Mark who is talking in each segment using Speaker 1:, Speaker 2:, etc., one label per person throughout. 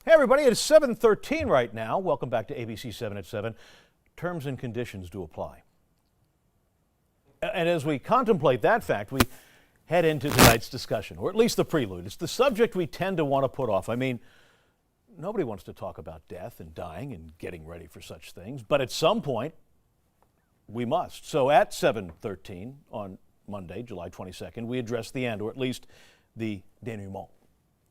Speaker 1: Hey everybody, it's 7:13 right now. Welcome back to ABC 7 at 7. Terms and conditions do apply. And as we contemplate that fact, we head into tonight's discussion, or at least the prelude. It's the subject we tend to want to put off. I mean, nobody wants to talk about death and dying and getting ready for such things, but at some point, we must. So at 7:13 on Monday, July 22nd, we address the end, or at least the denouement.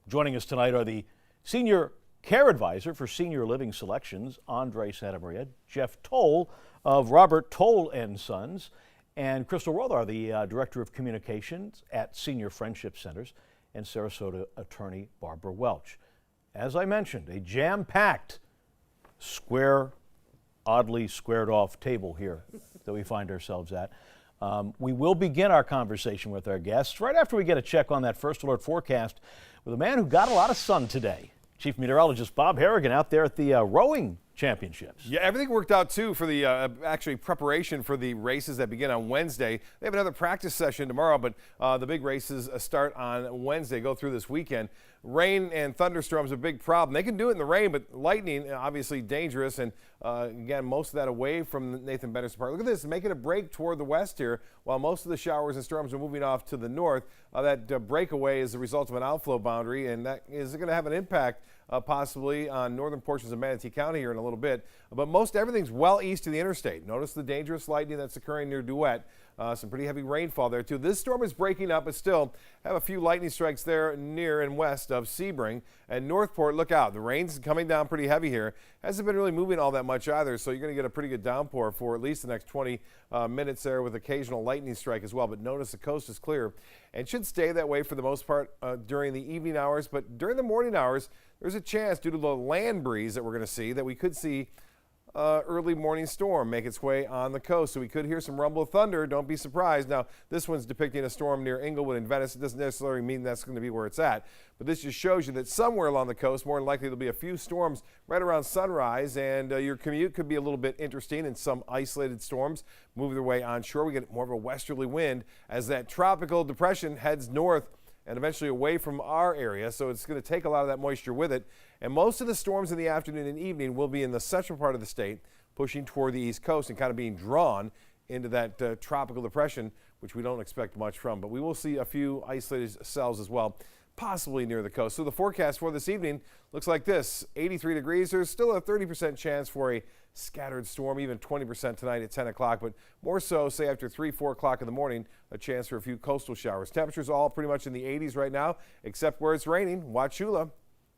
Speaker 1: Joining us tonight are the Senior Care Advisor for Senior Living Selections, Andre Santamaria, Jeff Toll of Robert Toll & Sons, and Crystal Rothar, the Director of Communications at Senior Friendship Centers, and Sarasota attorney Barbara Welch. As I mentioned, a jam-packed, oddly squared-off table here that we find ourselves at. We will begin our conversation with our guests right after we get a check on that first alert forecast with a man who got a lot of sun today. Chief Meteorologist Bob Harrigan out there at the rowing championships.
Speaker 2: Yeah, everything worked out too for the actually preparation for the races that begin on Wednesday. They have another practice session tomorrow, but the big races start on Wednesday, go through this weekend. Rain and thunderstorms are a big problem. They can do it in the rain, but lightning obviously dangerous. And again, most of that away from Nathan Benderson Park. Look at this, making a break toward the west here, while most of the showers and storms are moving off to the north. That breakaway is the result of an outflow boundary, and that is going to have an impact possibly on northern portions of Manatee County here in a little bit. But most everything's well east of the interstate. Notice the dangerous lightning that's occurring near Duet. Some pretty heavy rainfall there too. This storm is breaking up, but still have a few lightning strikes there near and west of Sebring. And Northport, look out. The rain's coming down pretty heavy here. Hasn't been really moving all that much either, so you're going to get a pretty good downpour for at least the next 20 minutes there with occasional lightning strike as well. But notice the coast is clear and should stay that way for the most part during the evening hours. But during the morning hours, there's a chance due to the land breeze that we're going to see that we could see early morning storm make its way on the coast. So we could hear some rumble of thunder. Don't be surprised. Now, this one's depicting a storm near Inglewood and Venice. It doesn't necessarily mean that's going to be where it's at. But this just shows you that somewhere along the coast, more than likely, there'll be a few storms right around sunrise. And your commute could be a little bit interesting in some isolated storms moving their way onshore. We get more of a westerly wind as that tropical depression heads north and eventually away from our area. So it's going to take a lot of that moisture with it. And most of the storms in the afternoon and evening will be in the central part of the state, pushing toward the east coast and kind of being drawn into that tropical depression, which we don't expect much from. But we will see a few isolated cells as well, possibly near the coast. So the forecast for this evening looks like this: 83 degrees. There's still a 30% chance for a scattered storm, even 20% tonight at 10 o'clock, but more so, say, after 3, 4 o'clock in the morning, a chance for a few coastal showers. Temperatures all pretty much in the 80s right now, except where it's raining. Wauchula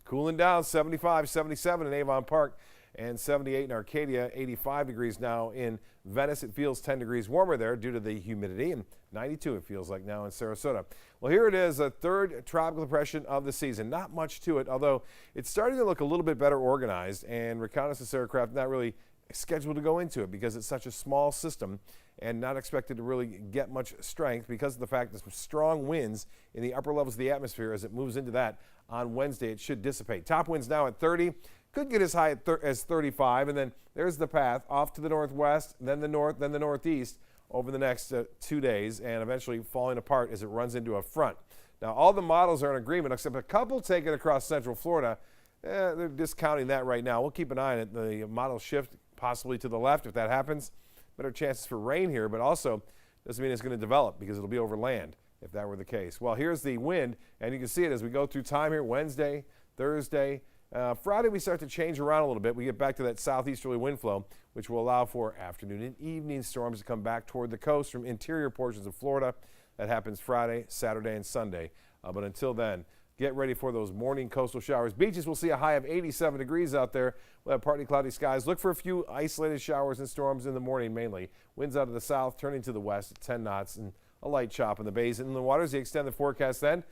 Speaker 2: cooling down, 75, 77 in Avon Park, and 78 in Arcadia, 85 degrees now in Venice. It feels 10 degrees warmer there due to the humidity, and 92 it feels like now in Sarasota. Well, here it is, a third tropical depression of the season. Not much to it, although it's starting to look a little bit better organized, and reconnaissance aircraft not really scheduled to go into it because it's such a small system and not expected to really get much strength because of the fact that some strong winds in the upper levels of the atmosphere as it moves into that on Wednesday. It should dissipate. Top winds now at 30. Could get as high as 35, and then there's the path off to the northwest, then the north, then the northeast over the next 2 days, and eventually falling apart as it runs into a front. Now, all the models are in agreement, except a couple take it across central Florida. They're discounting that right now. We'll keep an eye on it. The model shift possibly to the left if that happens. Better chances for rain here, but also doesn't mean it's going to develop because it'll be over land if that were the case. Well, here's the wind, and you can see it as we go through time here. Wednesday, Thursday, Friday we start to change around a little bit. We get back to that southeasterly wind flow, which will allow for afternoon and evening storms to come back toward the coast from interior portions of Florida. That happens Friday, Saturday, and Sunday. But until then, get ready for those morning coastal showers. Beaches will see a high of 87 degrees out there. We'll have partly cloudy skies. Look for a few isolated showers and storms in the morning mainly. Winds out of the south turning to the west at 10 knots and a light chop in the bays and in the waters. The extended forecast then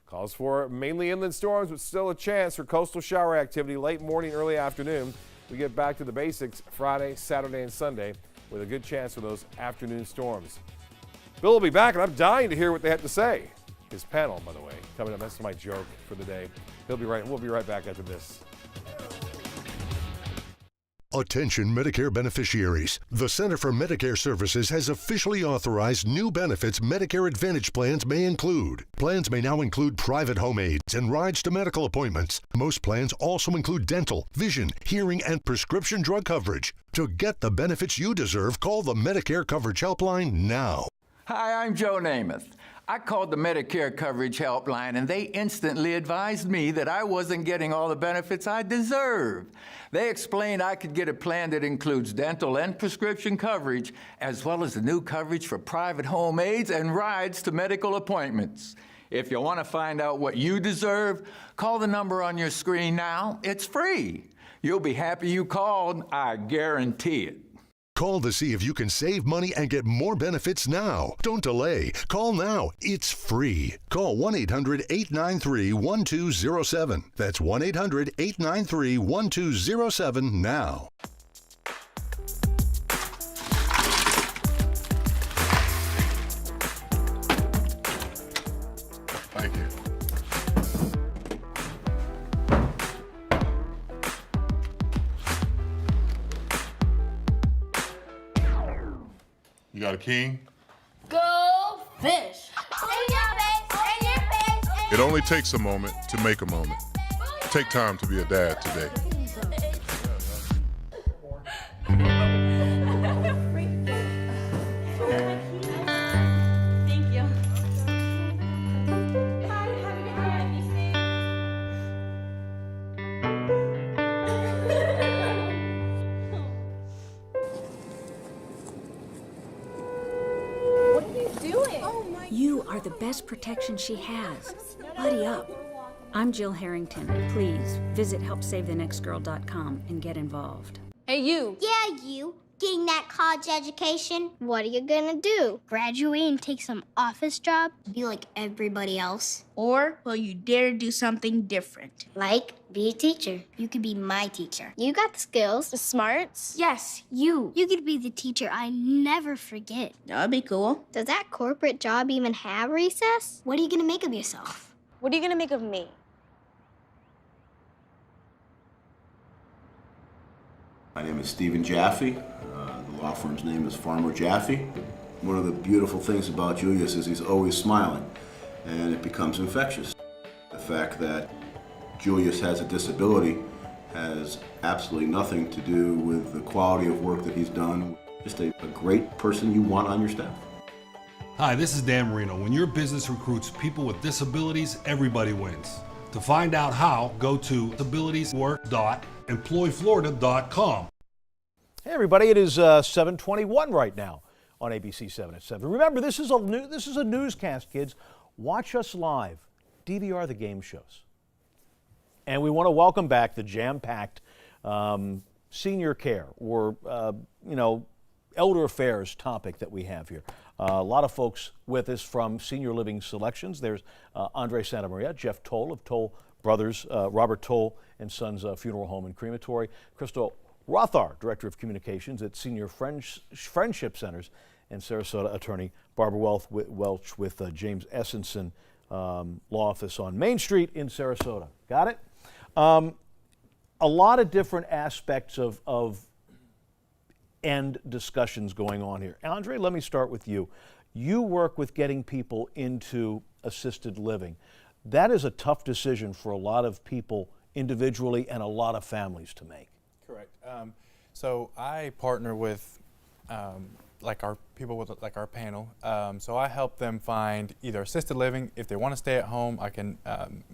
Speaker 2: calls for mainly inland storms, but still a chance for coastal shower activity late morning, early afternoon. We get back to the basics Friday, Saturday, and Sunday with a good chance for those afternoon storms. Bill will be back, and I'm dying to hear what they have to say. His panel, by the way, coming up. That's my joke for the day. We'll be right back after this.
Speaker 3: Attention Medicare beneficiaries. The Center for Medicare Services has officially authorized new benefits Medicare Advantage plans may include. Plans may now include private home aids and rides to medical appointments. Most plans also include dental, vision, hearing, and prescription drug coverage. To get the benefits you deserve, call the Medicare Coverage Helpline now.
Speaker 4: Hi, I'm Joe Namath. I called the Medicare Coverage Helpline and they instantly advised me that I wasn't getting all the benefits I deserve. They explained I could get a plan that includes dental and prescription coverage, as well as the new coverage for private home aids and rides to medical appointments. If you want to find out what you deserve, call the number on your screen now. It's free. You'll be happy you called, I guarantee it.
Speaker 3: Call to see if you can save money and get more benefits now. Don't delay. Call now. It's free. Call 1-800-893-1207. That's 1-800-893-1207 now.
Speaker 5: Thank you. You got a king?
Speaker 6: Go fish! In your face, in your face, in
Speaker 5: It only takes a moment to make a moment. Take time to be a dad today.
Speaker 6: Thank you. What are you doing?
Speaker 7: You are the best protection she has. Buddy up. I'm Jill Harrington. Please visit helpsavethenextgirl.com and get involved.
Speaker 6: Hey, you.
Speaker 8: Yeah, you. Getting that college education. What are you gonna do? Graduate and take some office job? Be like everybody else?
Speaker 9: Or will you dare do something different?
Speaker 8: Like, be a teacher. You could be my teacher. You got the skills.
Speaker 6: The smarts?
Speaker 8: Yes, you. You could be the teacher I never forget.
Speaker 9: That'd be cool.
Speaker 8: Does that corporate job even have recess? What are you gonna make of yourself?
Speaker 6: What are you gonna make of me?
Speaker 10: My name is Stephen Jaffe. The law firm's name is Farmer Jaffe. One of the beautiful things about Julius is he's always smiling, and it becomes infectious. The fact that Julius has a disability has absolutely nothing to do with the quality of work that he's done. Just a great person you want on your staff.
Speaker 11: Hi, this is Dan Marino. When your business recruits people with disabilities, everybody wins. To find out how, go to disabilitieswork.employflorida.com.
Speaker 1: Hey everybody, it is 7:21 right now on ABC 7 at 7. Remember, this is a newscast, kids. Watch us live. DVR the game shows. And we want to welcome back the jam-packed senior care or elder affairs topic that we have here. A lot of folks with us from Senior Living Selections. There's Andre Santamaria, Jeff Toll of Toll Brothers, Robert Toll and Sons Funeral Home and Crematory, Crystal Rothar, Director of Communications at Senior Friendship Centers, and Sarasota attorney Barbara Welch with James Essenson Law Office on Main Street in Sarasota. Got it? A lot of different aspects of end discussions going on here. Andre, let me start with you. You work with getting people into assisted living. That is a tough decision for a lot of people individually and a lot of families to make.
Speaker 12: Correct. So I partner with like our people with like our panel. So I help them find either assisted living. If they want to stay at home, I can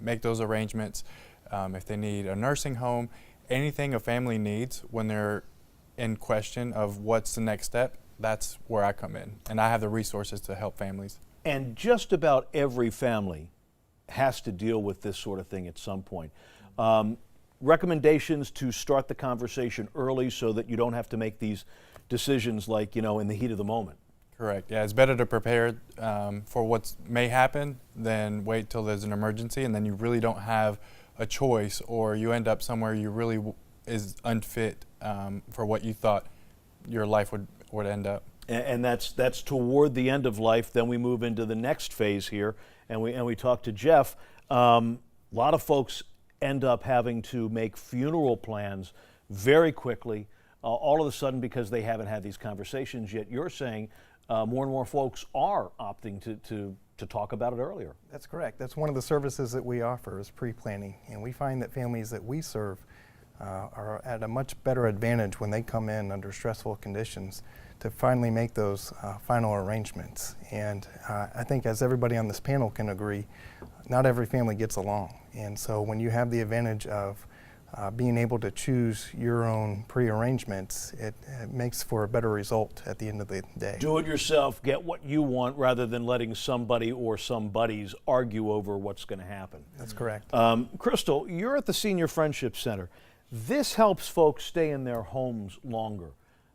Speaker 12: make those arrangements. If they need a nursing home, anything a family needs when they're in question of what's the next step, that's where I come in. And I have the resources to help families.
Speaker 1: And just about every family has to deal with this sort of thing at some point. Recommendations to start the conversation early so that you don't have to make these decisions like, in the heat of the moment.
Speaker 12: Correct. Yeah, it's better to prepare for what may happen than wait till there's an emergency and then you really don't have a choice, or you end up somewhere you really is unfit for what you thought your life would end up.
Speaker 1: And that's toward the end of life. Then we move into the next phase here, and we talk to Jeff. A lot of folks end up having to make funeral plans very quickly. all of a sudden, because they haven't had these conversations yet, you're saying more and more folks are opting to talk about it earlier.
Speaker 13: That's correct. That's one of the services that we offer is pre-planning, and we find that families that we serve are at a much better advantage when they come in under stressful conditions to finally make those final arrangements. And I think, as everybody on this panel can agree, not every family gets along. And so when you have the advantage of being able to choose your own pre-arrangements, it makes for a better result at the end of the day.
Speaker 1: Do it yourself, get what you want, rather than letting somebody or some buddies argue over what's going to happen.
Speaker 13: That's correct.
Speaker 1: Crystal, you're at the Senior Friendship Center. This helps folks stay in their homes longer,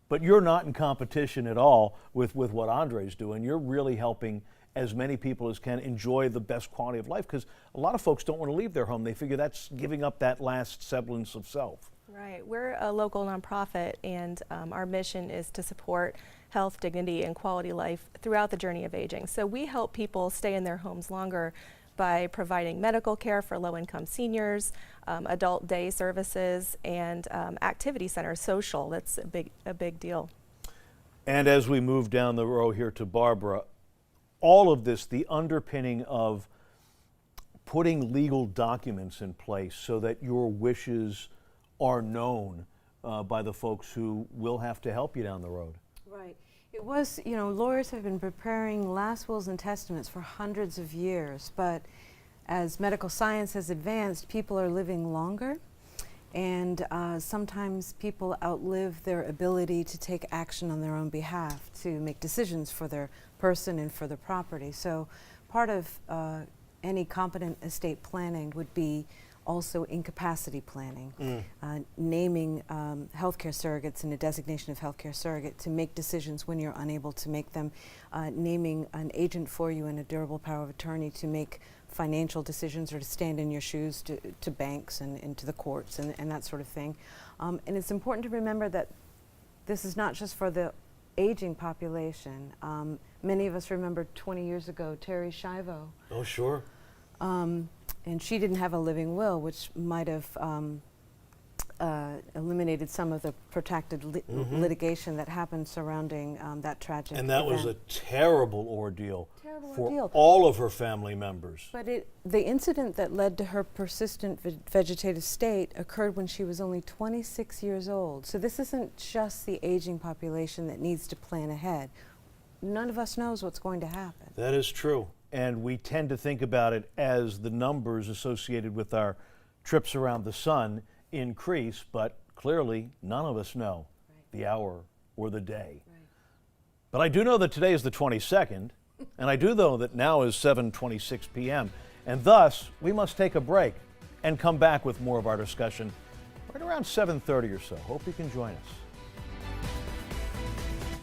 Speaker 1: but you're not in competition at all with what Andre's doing. You're really helping as many people as can enjoy the best quality of life, because a lot of folks don't want to leave their home. They figure that's giving up that last semblance of self.
Speaker 14: Right. We're a local nonprofit, and our mission is to support health, dignity, and quality life throughout the journey of aging. So we help people stay in their homes longer by providing medical care for low-income seniors, adult day services, and activity centers, social. That's a big deal.
Speaker 1: And as we move down the row here to Barbara, all of this, the underpinning of putting legal documents in place so that your wishes are known by the folks who will have to help you down the road.
Speaker 15: Right. It was, lawyers have been preparing last wills and testaments for hundreds of years, but as medical science has advanced, people are living longer, and sometimes people outlive their ability to take action on their own behalf, to make decisions for their person and for the property. So part of any competent estate planning would be also incapacity planning, naming healthcare surrogates and a designation of healthcare surrogate to make decisions when you're unable to make them, naming an agent for you and a durable power of attorney to make financial decisions or to stand in your shoes to banks and to the courts and that sort of thing. And it's important to remember that this is not just for the aging population. Many of us remember 20 years ago Terry Schiavo.
Speaker 1: Oh, sure.
Speaker 15: And she didn't have a living will, which might have eliminated some of the protracted litigation that happened surrounding that tragic
Speaker 1: And that
Speaker 15: event.
Speaker 1: was a terrible ordeal for
Speaker 15: ordeal.
Speaker 1: all of her family members.
Speaker 15: But the incident that led to her persistent vegetative state occurred when she was only 26 years old. So this isn't just the aging population that needs to plan ahead. None of us knows what's going to happen.
Speaker 1: That is true. And we tend to think about it as the numbers associated with our trips around the sun increase, but clearly none of us know the hour or the day. But I do know that today is the 22nd, and I do know that now is 7:26 p.m., and thus we must take a break and come back with more of our discussion right around 7:30 or so. Hope you can join us.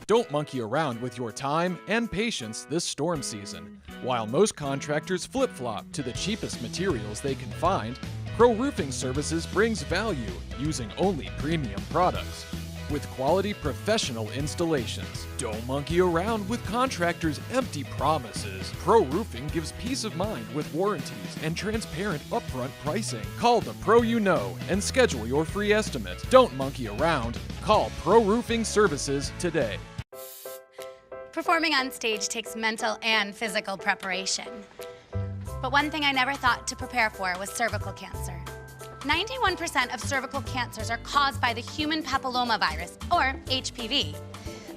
Speaker 16: Don't monkey around with your time and patience this storm season. While most contractors flip-flop to the cheapest materials they can find, Pro Roofing Services brings value using only premium products. With quality professional installations. Don't monkey around with contractors' empty promises. Pro Roofing gives peace of mind with warranties and transparent upfront pricing. Call the pro you know and schedule your free estimate. Don't monkey around. Call Pro Roofing Services today.
Speaker 17: Performing on stage takes mental and physical preparation. But one thing I never thought to prepare for was cervical cancer. 91% of cervical cancers are caused by the human papillomavirus, or HPV.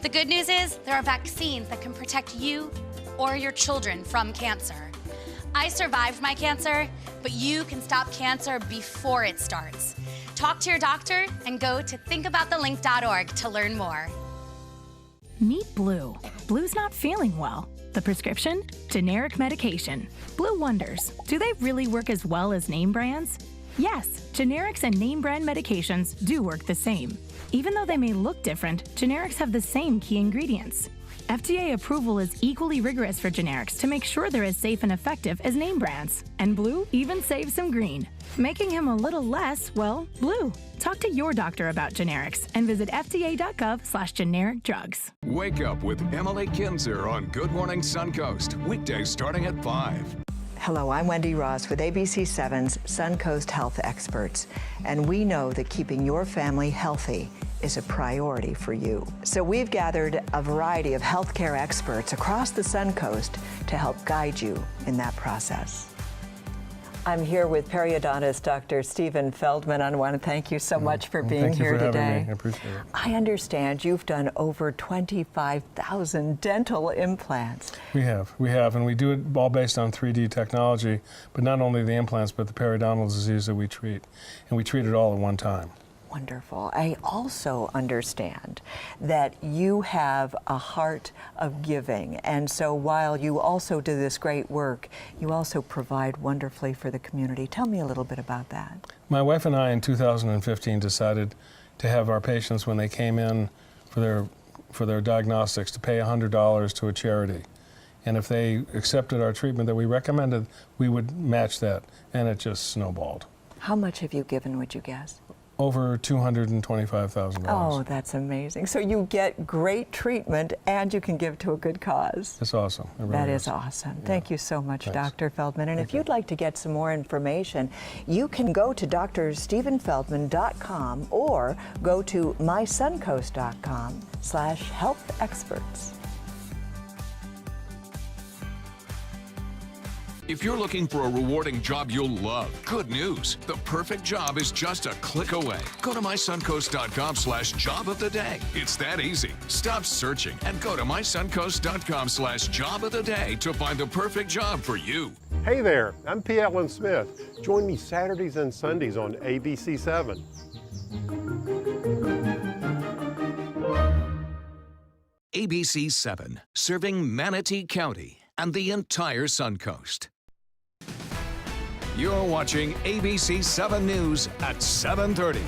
Speaker 17: The good news is there are vaccines that can protect you or your children from cancer. I survived my cancer, but you can stop cancer before it starts. Talk to your doctor and go to thinkaboutthelink.org to learn more.
Speaker 18: Meet Blue. Blue's not feeling well. The prescription? Generic medication. Blue wonders, do they really work as well as name brands? Yes, generics and name brand medications do work the same. Even though they may look different, generics have the same key ingredients. FDA approval is equally rigorous for generics to make sure they're as safe and effective as name brands. And Blue even saves some green, making him a little less, well, blue. Talk to your doctor about generics and visit fda.gov/generic drugs.
Speaker 19: Wake up with Emily Kinzer on Good Morning Suncoast, weekdays starting at 5.
Speaker 20: Hello, I'm Wendy Ross with ABC7's Suncoast Health Experts, and we know that keeping your family healthy is a priority for you. So we've gathered a variety of healthcare experts across the Suncoast to help guide you in that process. I'm here with periodontist Dr. Stephen Feldman. I want to thank you so much for being here today.
Speaker 21: Thank you for having me. I appreciate it.
Speaker 20: I understand you've done over 25,000 dental implants.
Speaker 21: We have, and we do it all based on 3D technology, but not only the implants, but the periodontal disease that we treat, and we treat it all at one time.
Speaker 20: Wonderful. I also understand that you have a heart of giving, and so while you also do this great work, you also provide wonderfully for the community. Tell me a little bit about that.
Speaker 21: My wife and I in 2015 decided to have our patients, when they came in for their diagnostics, to pay $100 to a charity. And if they accepted our treatment that we recommended, we would match that, and it just snowballed.
Speaker 20: How much have you given, would you guess?
Speaker 21: Over $225,000.
Speaker 20: Oh, that's amazing. So you get great treatment and you can give to a good cause.
Speaker 21: That's awesome. It really
Speaker 20: that is awesome. Yeah. Thank you so much,
Speaker 21: Thanks.
Speaker 20: Dr. Feldman. And if you'd like to get some more information, you can go to drstephenfeldman.com or go to mysuncoast.com/healthexperts.
Speaker 19: If you're looking for a rewarding job you'll love, good news. The perfect job is just a click away. Go to mysuncoast.com/job of the day. It's that easy. Stop searching and go to mysuncoast.com/job of the day to find the perfect job for you.
Speaker 22: Hey there, I'm P. Allen Smith. Join me Saturdays and Sundays on ABC 7.
Speaker 19: ABC 7, serving Manatee County and the entire Suncoast. You're watching ABC 7 News at 7:30.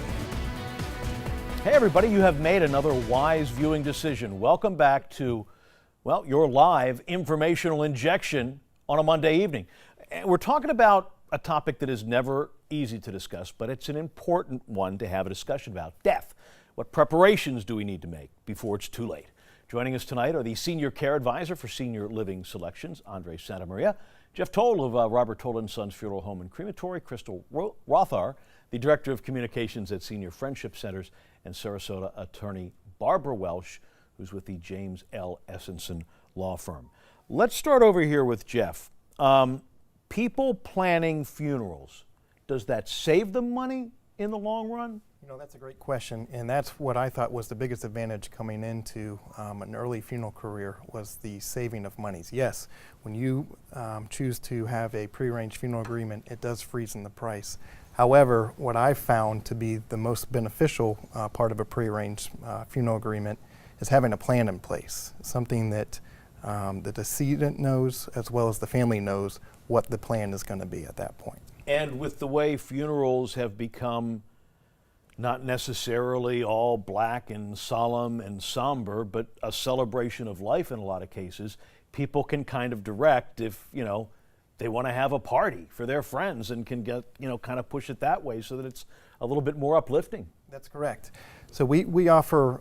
Speaker 1: Hey everybody, you have made another wise viewing decision. Welcome back to, well, your live informational injection on a Monday evening. And we're talking about a topic that is never easy to discuss, but it's an important one to have a discussion about: death. What preparations do we need to make before it's too late? Joining us tonight are the Senior Care Advisor for Senior Living Selections, Andre Santamaria, Jeff Toll of Robert Toll & Sons Funeral Home and Crematory, Crystal Rothar, the Director of Communications at Senior Friendship Centers, and Sarasota attorney Barbara Welsh, who's with the James L. Essenson Law Firm. Let's start over here with Jeff. People planning funerals, does that save them money in the long run?
Speaker 13: You know, that's a great question, and that's what I thought was the biggest advantage coming into an early funeral career, was the saving of monies. Yes, when you choose to have a prearranged funeral agreement, it does freeze in the price. However, what I found to be the most beneficial part of a prearranged funeral agreement is having a plan in place, something that the decedent knows as well as the family knows what the plan is going to be at that point.
Speaker 1: And with the way funerals have become not necessarily all black and solemn and somber, but a celebration of life in a lot of cases, people can kind of direct if, you know, they want to have a party for their friends and can get, you know, kind of push it that way so that it's a little bit more uplifting.
Speaker 13: That's correct. So we offer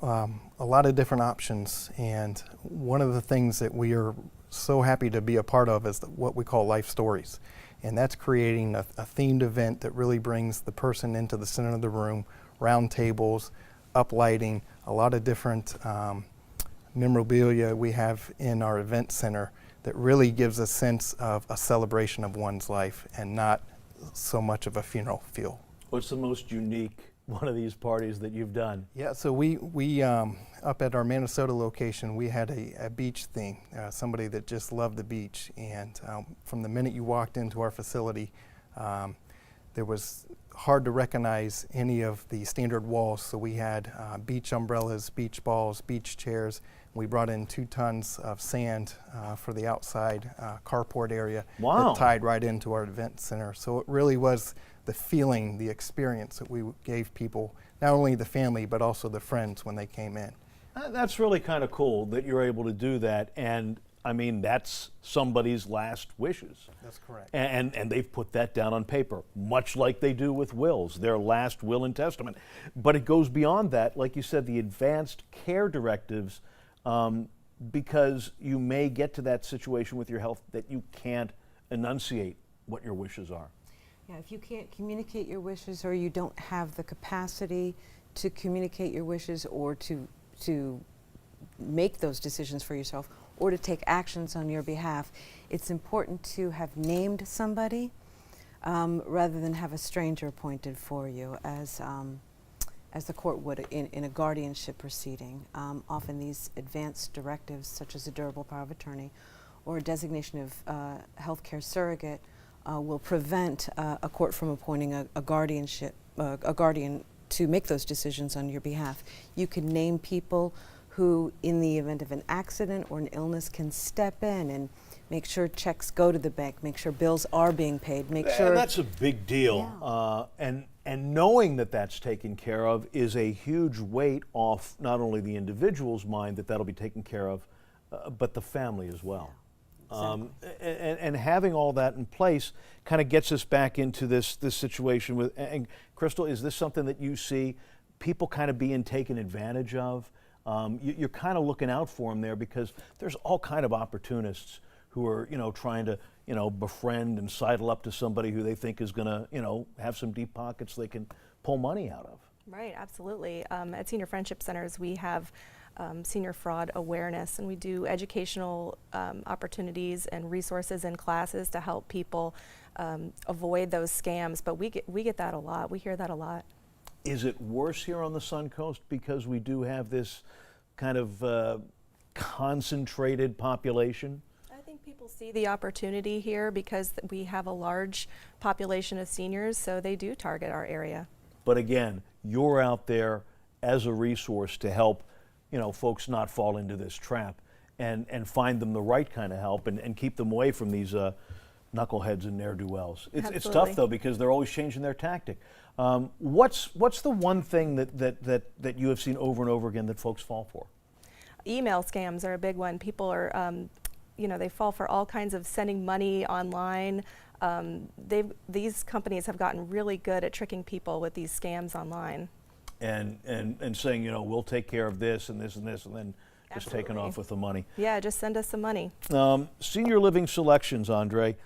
Speaker 13: a lot of different options, and one of the things that we are so happy to be a part of is what we call life stories. And that's creating a themed event that really brings the person into the center of the room, round tables, uplighting, a lot of different memorabilia we have in our event center that really gives a sense of a celebration of one's life and not so much of a funeral feel.
Speaker 1: What's the most unique one of these parties that you've done?
Speaker 13: Yeah, so we up at our Minnesota location, we had a beach theme, somebody that just loved the beach, and from the minute you walked into our facility, there was hard to recognize any of the standard walls, so we had beach umbrellas, beach balls, beach chairs. We brought in 2 tons of sand for the outside carport area.
Speaker 1: Wow.
Speaker 13: That tied right into our event center. So it really was the feeling, the experience that we gave people, not only the family, but also the friends when they came in.
Speaker 1: That's really kind of cool that you're able to do that, and I mean, that's somebody's last wishes.
Speaker 13: That's correct.
Speaker 1: And they've put that down on paper, much like they do with wills, their last will and testament. But it goes beyond that, like you said, the advanced care directives, because you may get to that situation with your health that you can't enunciate what your wishes are.
Speaker 15: Yeah, if you can't communicate your wishes or you don't have the capacity to communicate your wishes or to make those decisions for yourself or to take actions on your behalf, it's important to have named somebody rather than have a stranger appointed for you as the court would in a guardianship proceeding. Often these advanced directives, such as a durable power of attorney or a designation of healthcare surrogate, will prevent a court from appointing a guardian to make those decisions on your behalf. You can name people who, in the event of an accident or an illness, can step in and make sure checks go to the bank, make sure bills are being paid, make sure...
Speaker 1: And that's a big deal. Yeah. And knowing that that's taken care of is a huge weight off not only the individual's mind that that'll be taken care of, but the family as well. Exactly. And having all that in place kind of gets us back into this situation with, and Crystal, is this something that you see people kind of being taken advantage of? You're kind of looking out for them there because there's all kind of opportunists who are, trying to, befriend and sidle up to somebody who they think is going to, have some deep pockets they can pull money out of.
Speaker 14: Right, absolutely. At Senior Friendship Centers, we have senior fraud awareness, and we do educational opportunities and resources and classes to help people avoid those scams. But we get that a lot. We hear that a lot.
Speaker 1: Is it worse here on the Sun Coast because we do have this kind of concentrated population?
Speaker 14: I think people see the opportunity here because we have a large population of seniors, so they do target our area.
Speaker 1: But again, you're out there as a resource to help, folks not fall into this trap and find them the right kind of help and keep them away from these knuckleheads and ne'er-do-wells. It's tough though because they're always changing their tactic. What's the one thing that you have seen over and over again that folks fall for?
Speaker 14: Email scams are a big one. People are, they fall for all kinds of sending money online. These companies have gotten really good at tricking people with these scams online. And saying, we'll take care of this and this and this, and then just taking off with the money. Yeah, just send us some money.
Speaker 1: Senior living selections, Andre,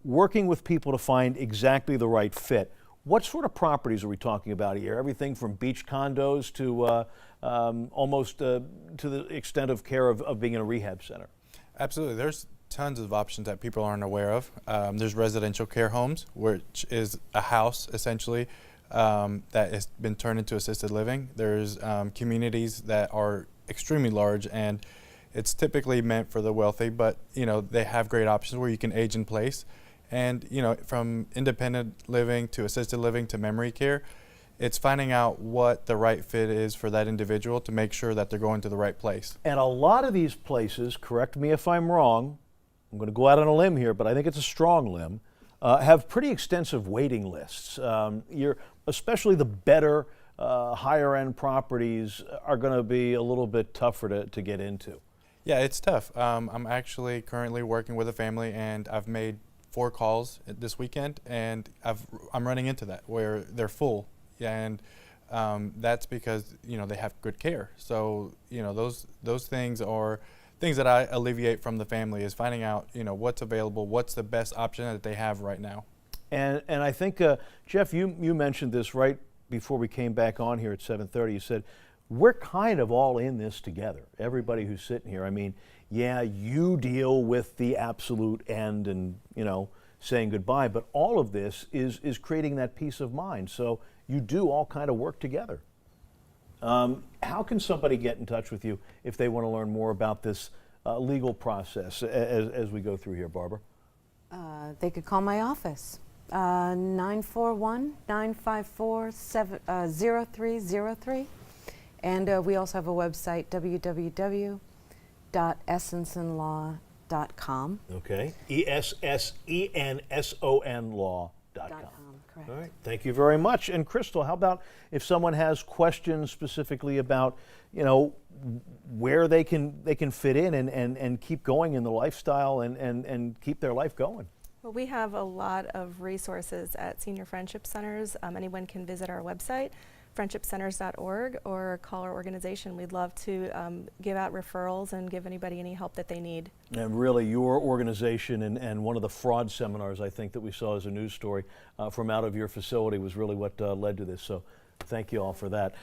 Speaker 1: working with people to find exactly the right fit. What sort of properties are we talking about here? Everything from beach condos to almost to the extent of care of being in a rehab center.
Speaker 12: Absolutely. There's tons of options that people aren't aware of. There's residential care homes, which is a house essentially that has been turned into assisted living. There's communities that are extremely large, and it's typically meant for the wealthy, but they have great options where you can age in place. And from independent living to assisted living to memory care, it's finding out what the right fit is for that individual to make sure that they're going to the right place.
Speaker 1: And a lot of these places, correct me if I'm wrong, I'm going to go out on a limb here, but I think it's a strong limb, have pretty extensive waiting lists. Especially the better, higher end properties are going to be a little bit tougher to get into.
Speaker 12: Yeah, it's tough. I'm actually currently working with a family, and I've made 4 calls this weekend, and I'm running into that where they're full, and that's because they have good care. So those things are things that I alleviate from the family, is finding out what's available, what's the best option that they have right now.
Speaker 1: And I think Jeff, you mentioned this right before we came back on here at 7:30. You said we're kind of all in this together. Everybody who's sitting here. I mean, yeah, you deal with the absolute end and saying goodbye, but all of this is creating that peace of mind. So you do all kind of work together. How can somebody get in touch with you if they want to learn more about this legal process as we go through here, Barbara?
Speaker 15: They could call my office, 941-954-0303. And we also have a website, www.essensonlaw.com.
Speaker 1: Okay, ESSENSONlaw.com.
Speaker 15: Correct.
Speaker 1: All right, thank you very much. And Crystal, how about if someone has questions specifically about, where they can fit in and keep going in the lifestyle and keep their life going?
Speaker 14: Well, we have a lot of resources at Senior Friendship Centers. Anyone can visit our website, friendshipcenters.org, or call our organization. We'd love to give out referrals and give anybody any help that they need.
Speaker 1: And really, your organization and one of the fraud seminars I think that we saw as a news story from out of your facility was really what led to this. So Thank you all for that.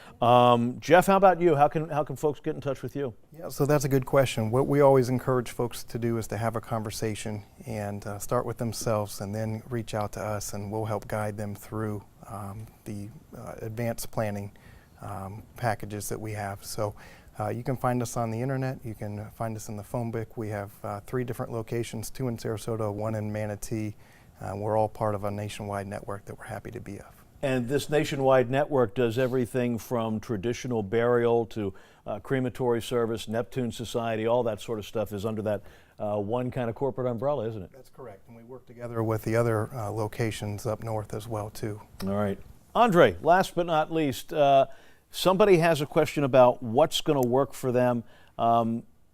Speaker 1: Jeff, how about you? How can folks get in touch with you?
Speaker 13: Yeah, so that's a good question. What we always encourage folks to do is to have a conversation and start with themselves and then reach out to us, and we'll help guide them through the advanced planning packages that we have. So you can find us on the internet. You can find us in the phone book. We have 3 different locations, 2 in Sarasota, 1 in Manatee. We're all part of a nationwide network that we're happy to be of.
Speaker 1: And this nationwide network does everything from traditional burial to crematory service, Neptune Society, all that sort of stuff is under that one kind of corporate umbrella, isn't it?
Speaker 13: That's correct. And we work together with the other locations up north as well, too.
Speaker 1: All right. Andre, last but not least, somebody has a question about what's going to work for them.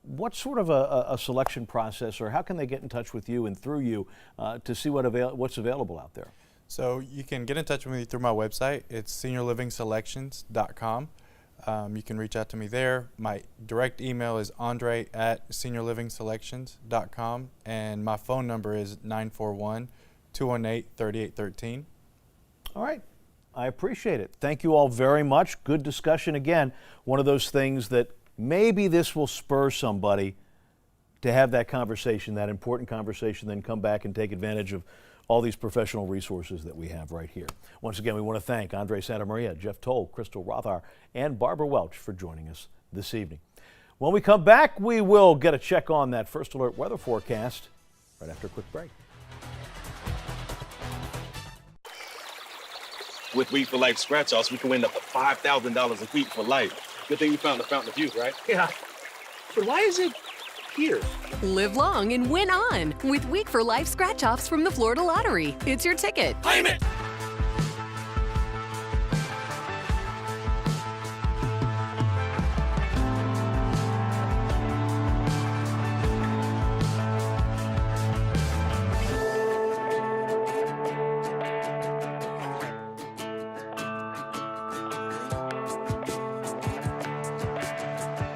Speaker 1: What's sort of a selection process, or how can they get in touch with you and through you to see what's available out there?
Speaker 12: So you can get in touch with me through my website. It's seniorlivingselections.com. You can reach out to me there. My direct email is andre@seniorlivingselections.com, and my phone number is 941-218-3813.
Speaker 1: All right. I appreciate it. Thank you all very much. Good discussion. Again, one of those things that maybe this will spur somebody to have that conversation, that important conversation, then come back and take advantage of all these professional resources that we have right here. Once again, we want to thank Andre Santamaria, Jeff Toll, Crystal Rothar, and Barbara Welch for joining us this evening. When we come back, we will get a check on that First Alert weather forecast right after a quick break.
Speaker 2: With Week for Life scratch-offs, we can win up to $5,000 a week for life. Good thing we found the Fountain of Youth, right? Yeah. So why is it here?
Speaker 4: Live long and win on with Week for Life scratch-offs from the Florida Lottery. It's your ticket.
Speaker 2: Claim it!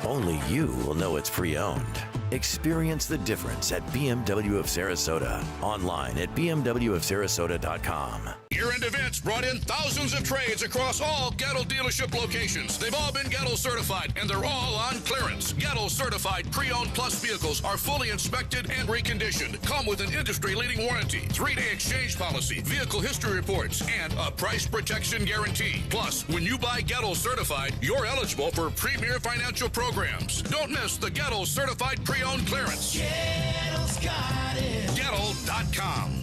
Speaker 23: Only you will know it's pre-owned. Experience the difference at BMW of Sarasota. Online at bmwofsarasota.com.
Speaker 19: Year-end events brought in thousands of trades across all Gettle dealership locations. They've all been Gettle certified, and they're all on clearance. Gettle certified pre-owned plus vehicles are fully inspected and reconditioned, come with an industry-leading warranty, 3-day exchange policy, vehicle history reports, and a price protection guarantee. Plus, when you buy Gettle certified, you're eligible for premier financial programs. Don't miss the Gettle certified pre-owned clearance.
Speaker 24: Gettle's got it.
Speaker 19: Gettle.com.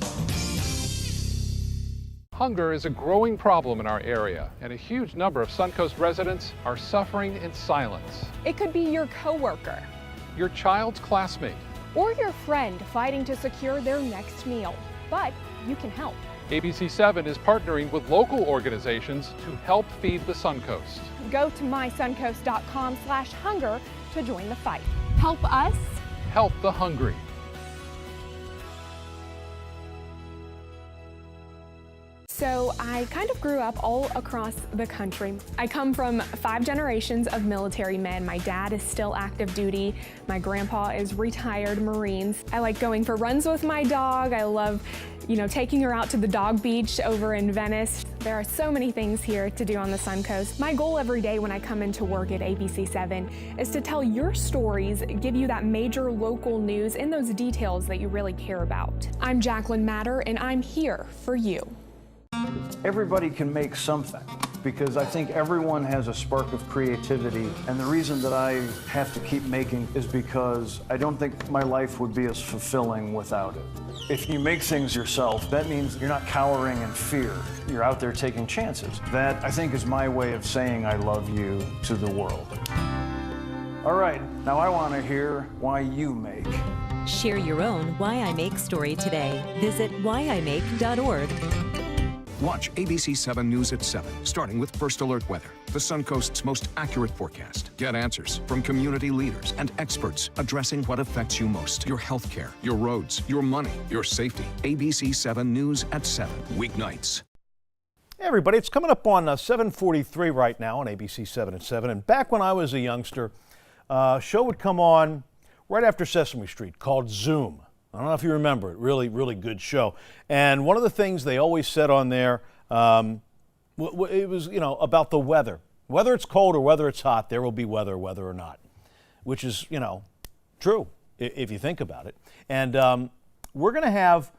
Speaker 16: Hunger is a growing problem in our area, and a huge number of Suncoast residents are suffering in silence.
Speaker 25: It could be your coworker,
Speaker 16: Your child's classmate.
Speaker 25: or your friend fighting to secure their next meal. But you can help.
Speaker 16: ABC7 is partnering with local organizations to help feed the Suncoast.
Speaker 25: Go to mysuncoast.com/hunger to join the fight. Help us.
Speaker 16: Help the hungry.
Speaker 25: So I kind of grew up all across the country. I come from 5 generations of military men. My dad is still active duty. My grandpa is retired Marines. I like going for runs with my dog. I love, taking her out to the dog beach over in Venice. There are so many things here to do on the Suncoast. My goal every day when I come into work at ABC7 is to tell your stories, give you that major local news and those details that you really care about. I'm Jacqueline Matter, and I'm here for you.
Speaker 26: Everybody can make something, because I think everyone has a spark of creativity, and the reason that I have to keep making is because I don't think my life would be as fulfilling without it. If you make things yourself, that means you're not cowering in fear. You're out there taking chances. That, I think, is my way of saying I love you to the world. All right, now I want to hear why you make.
Speaker 27: Share your own Why I Make story today. Visit whyimake.org.
Speaker 28: Watch ABC7 News at 7, starting with First Alert Weather, the Suncoast's most accurate forecast. Get answers from community leaders and experts addressing what affects you most. Your health care, your roads, your money, your safety. ABC7 News at 7, weeknights.
Speaker 1: Hey everybody, it's coming up on 7:43 right now on ABC 7 at 7. And back when I was a youngster, a show would come on right after Sesame Street called Zoom. I don't know if you remember it. Really, really good show. And one of the things they always said on there, well, It was, about the weather. Whether it's cold or whether it's hot, there will be weather, whether or not, which is, true if you think about it. And we're going to have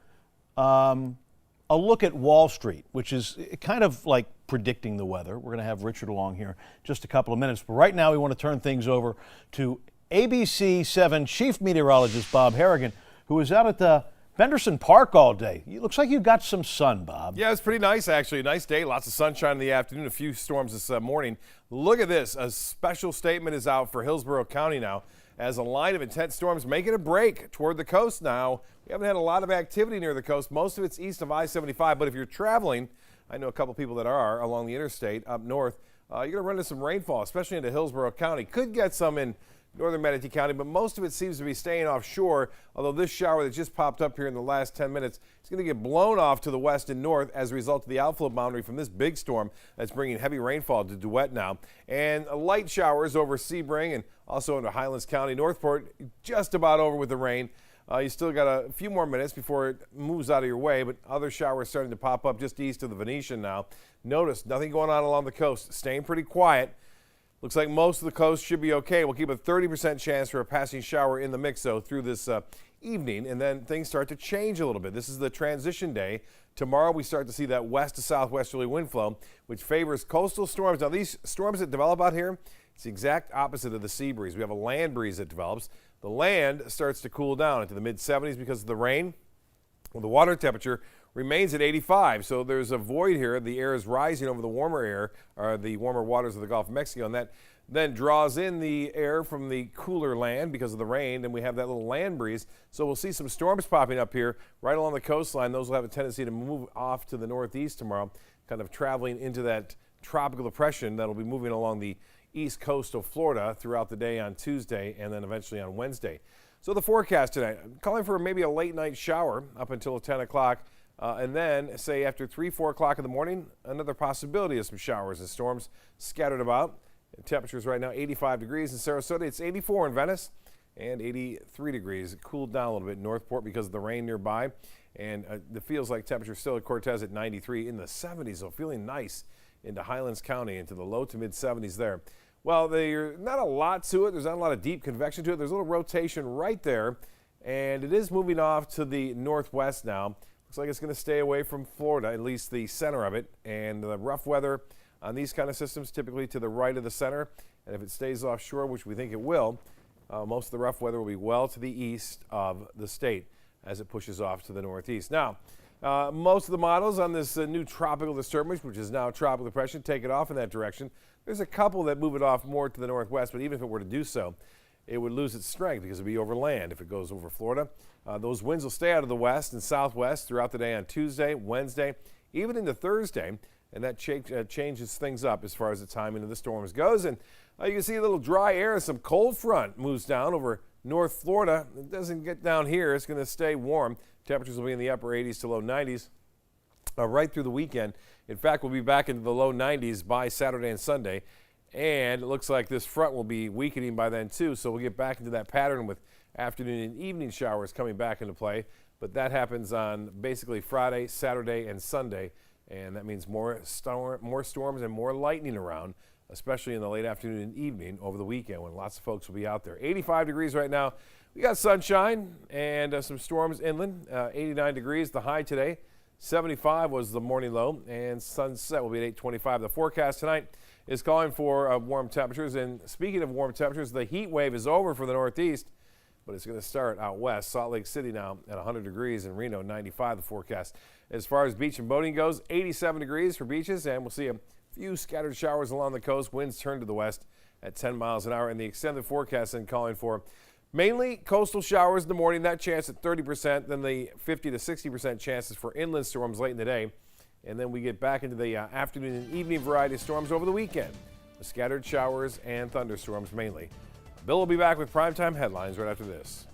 Speaker 1: a look at Wall Street, which is kind of like predicting the weather. We're going to have Richard along here in just a couple of minutes. But right now, we want to turn things over to ABC 7 Chief Meteorologist Bob Harrigan, who was out at the Benderson Park all day. It looks like you got some sun, Bob.
Speaker 3: Yeah, it's pretty nice, actually. A nice day. Lots of sunshine in the afternoon. A few storms this morning. Look at this. A special statement is out for Hillsborough County now as a line of intense storms making a break toward the coast now. We haven't had a lot of activity near the coast. Most of it's east of I-75. But if you're traveling, I know a couple people that are along the interstate up north, you're going to run into some rainfall, especially into Hillsborough County. Could get some in northern Manatee County, but most of it seems to be staying offshore, although this shower that just popped up here in the last 10 minutes is going to get blown off to the west and north as a result of the outflow boundary from this big storm that's bringing heavy rainfall to DeWitt now. And light showers over Sebring and also into Highlands County. Northport just about over with the rain. You still got a few more minutes before it moves out of your way, but other showers starting to pop up just east of the Venetian now. Notice nothing going on along the coast, staying pretty quiet. Looks like most of the coast should be okay. We'll keep a 30% chance for a passing shower in the mix, though, through this evening, and then things start to change a little bit. This is the transition day. Tomorrow we start to see that west to southwesterly wind flow, which favors coastal storms. Now, these storms that develop out here, it's the exact opposite of the sea breeze. We have a land breeze that develops. The land starts to cool down into the mid-70s because of the rain. Well, the water temperature remains at 85, so there's a void here. The air is rising over the warmer air, or the warmer waters of the Gulf of Mexico, and that then draws in the air from the cooler land because of the rain, and we have that little land breeze. So we'll see some storms popping up here right along the coastline. Those will have a tendency to move off to the northeast tomorrow, kind of traveling into that tropical depression that'll be moving along the east coast of Florida throughout the day on Tuesday and then eventually on Wednesday. So the forecast tonight, calling for maybe a late night shower up until 10 o'clock. And then, say, after 3, 4 o'clock in the morning, another possibility of some showers and storms scattered about. And temperatures right now 85 degrees in Sarasota. It's 84 in Venice and 83 degrees. It cooled down a little bit in Northport because of the rain nearby. And it feels like temperature still at Cortez at 93 in the 70s, so feeling nice into Highlands County into the low to mid 70s there. Well, there's not a lot to it. There's not a lot of deep convection to it. There's a little rotation right there, and it is moving off to the northwest now. Looks like it's going to stay away from Florida, at least the center of it, and the rough weather on these kind of systems typically to the right of the center. And if it stays offshore, which we think it will, most of the rough weather will be well to the east of the state as it pushes off to the northeast. Now, most of the models on this new tropical disturbance, which is now tropical depression, take it off in that direction. There's a couple that move it off more to the northwest, but even if it were to do so, it would lose its strength because it would be over land if it goes over Florida. Those winds will stay out of the west and southwest throughout the day on Tuesday, Wednesday, even into Thursday, and that changes things up as far as the timing of the storms goes. And you can see a little dry air, some cold front moves down over North Florida. It doesn't get down here. It's going to stay warm. Temperatures will be in the upper 80s to low 90s right through the weekend. In fact, we'll be back into the low 90s by Saturday and Sunday. And it looks like this front will be weakening by then, too. So we'll get back into that pattern with afternoon and evening showers coming back into play. But that happens on basically Friday, Saturday, and Sunday. And that means more storms and more lightning around, especially in the late afternoon and evening over the weekend when lots of folks will be out there. 85 degrees right now. We got sunshine and some storms inland. 89 degrees, the high today. 75 was the morning low, and sunset will be at 8:25. The forecast tonight is calling for warm temperatures. And speaking of warm temperatures, the heat wave is over for the Northeast, but it's going to start out west. Salt Lake City now at 100 degrees, and Reno 95 the forecast. As far as beach and boating goes, 87 degrees for beaches, and we'll see a few scattered showers along the coast. Winds turn to the west at 10 miles an hour, and the extended forecast then calling for mainly coastal showers in the morning, that chance at 30%, then the 50 to 60% chances for inland storms late in the day. And then we get back into the afternoon and evening variety of storms over the weekend, with scattered showers and thunderstorms mainly. Bill will be back with primetime headlines right after this.